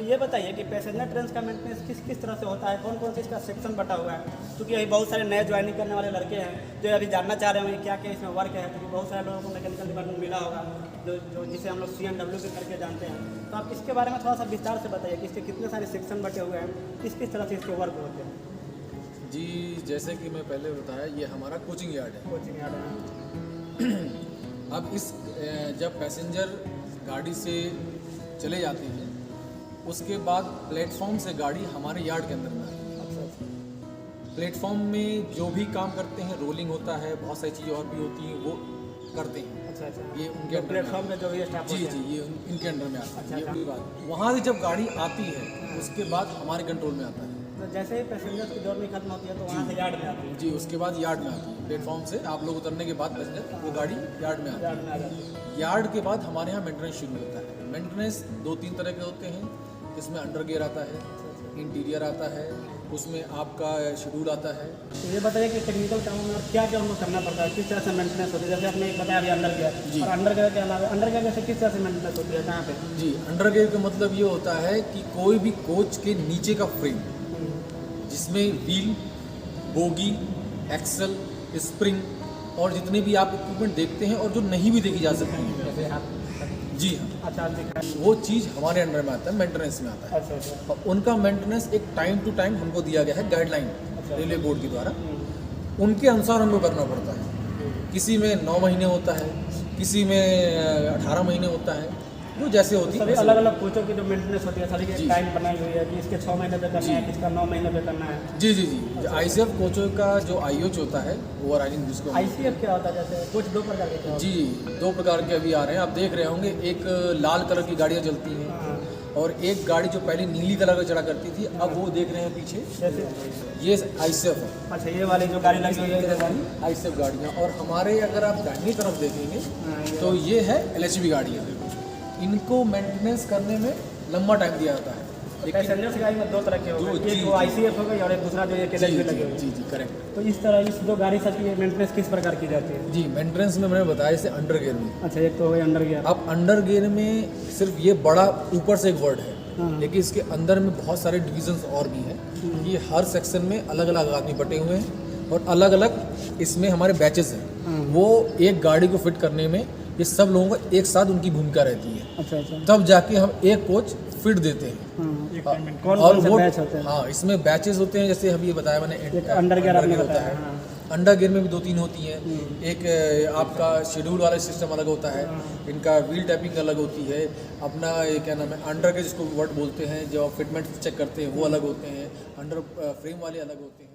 ये बताइए कि पैसेंजर ट्रेन का मेंटेनेंस किस किस तरह से होता है, कौन कौन सी इसका सेक्शन बटा हुआ है? क्योंकि अभी बहुत सारे नए ज्वाइनिंग करने वाले लड़के हैं जो अभी जानना चाह रहे होंगे क्या क्या इसमें वर्क है, क्योंकि बहुत सारे लोगों को मैकेनिकल डिपार्टमेंट मिला होगा जो जिसे हम लोग CNW के करके जानते हैं। तो आप इसके बारे में थोड़ा सा विस्तार से बताइए कि इसके कितने सारे सेक्शन बटे हुए हैं, किस किस तरह से इसके वर्क होते हैं। जी, जैसे कि मैं पहले बताया, ये हमारा कोचिंग यार्ड है। कोचिंग यार्ड है। अब इस जब पैसेंजर गाड़ी से चले जाते हैं, उसके बाद प्लेटफॉर्म से गाड़ी हमारे यार्ड के अंदर में आती है। अच्छा। प्लेटफॉर्म में जो भी काम करते हैं, रोलिंग होता है, बहुत सारी चीज़ें और भी होती हैं, वो करते हैं। अच्छा। ये उनके प्लेटफॉर्म पे जो भी स्टाफ जी जी, ये इनके अंडर में आता है। अच्छा, ये पूरी बात। वहाँ से जब गाड़ी आती है, उसके बाद हमारे कंट्रोल में आता है। तो जैसे ही पैसेंजर की जर्नी खत्म होती है तो वहाँ से यार्ड में आती है। जी, उसके बाद यार्ड में आती है। प्लेटफॉर्म से आप लोग उतरने के बाद पैसेंजर वो गाड़ी यार्ड में आती है। यार्ड में आ जाती है। यार्ड के बाद हमारे यहाँ मेंटेनेंस शुरू होता है। मेंटेनेंस 2-3 तरह के होते हैं। इसमें अंडर गियर आता है, इंटीरियर आता है, उसमें आपका शेड्यूल आता है। तो ये बताइए कि टेक्निकल काम में क्या क्या हमको करना पड़ता है, किस तरह से मेंटेनेंस होती है? जैसे आपने एक बताया अभी अंडर गियर, और अंडर गियर के अलावा अंडर गियर जैसे किस तरह से मेंटेनेंस होती है, कहाँ पे? जी, अंडर गियर का मतलब ये होता है कि कोई भी कोच के नीचे का फ्रेम, जिसमें व्हील, बोगी, एक्सल, स्प्रिंग और जितने भी आप इक्विपमेंट देखते हैं और जो नहीं भी देखी जा सकती है, जैसे आप जी हाँ, अच्छा दिखाएं। वो चीज़ हमारे अंडर में आता है, मेंटेनेंस में आता है। अच्छा। और उनका मेंटेनेंस एक टाइम टू टाइम हमको दिया गया है गाइडलाइन रेलवे बोर्ड के द्वारा। उनके अनुसार हमको करना पड़ता है। किसी में 9 महीने होता है, किसी में 18 महीने होता है, जो जैसे होती है। सभी अलग अलग कोचों की जो मेंटेनेंस होती है सभी की जी। टाइम बनाई हुई है कि इसके 6 महीने पे करना है, किसका 9 महीने पे करना है। जी जी जी, ICF कोचों का जो IOH होता है, ओवरऑलिंग जिसको ICF क्या होता है? जैसे कुछ 2 प्रकार के क्या होते जी, 2 प्रकार के अभी आ रहे हैं। आप देख रहे होंगे, एक लाल कलर की गाड़ियाँ चलती हैं, हैं? और एक गाड़ी जो पहले नीली कलर का चढ़ा करती थी, अब वो देख रहे हैं पीछे, जैसे ये ICF है। अच्छा, ये वाली जो गाड़ी लगी हुई है ये वाली ICF गाड़ियाँ। और हमारे अगर आप दाहिनी तरफ देखेंगे तो ये है LHB गाड़ियाँ। इनको मेंटेनेंस करने में लंबा टाइम दिया जाता है। पैसेंजर से गाड़ी में 2 तरह के हो गए, एक वो ICF हो गई और एक दूसरा जो ये जी LHB लगी हुई है। जी जी, करेक्ट। तो इस तरह इस 2 गाड़ी सब की मेंटेनेंस किस प्रकार की जाती है? जी, मेंटेनेंस में मैंने बताया इसे अंडर गियर में। अच्छा, एक तो हो गई अंडर गियर। अब अंडर गियर में सिर्फ ये बड़ा ऊपर से एक वर्ड है, हाँ। लेकिन इसके अंदर में बहुत सारे डिविजन्स और भी हैं। ये हर सेक्शन में अलग अलग आदमी बटे हुए हैं और अलग अलग इसमें हमारे बैचेस हैं। वो एक गाड़ी को फिट करने में ये सब लोगों को एक साथ उनकी भूमिका रहती है। अच्छा। तब जाके हम एक कोच फिट देते हैं। कौन और कौन से वो बैच होते हैं? हाँ, इसमें बैचेस होते हैं, जैसे अभी ये बताया मैंने, एक अंडर गियर आपने होता बताया, है। हाँ। अंडर गियर में भी 2-3 होती हैं। एक आपका शेड्यूल वाला सिस्टम अलग होता है, इनका व्हील टैपिंग अलग होती है, अपना ये क्या नाम है, अंडर के जिसको वर्ड बोलते हैं, जो फिटमेंट चेक करते हैं वो अलग होते हैं, अंडर फ्रेम वाले अलग होते हैं।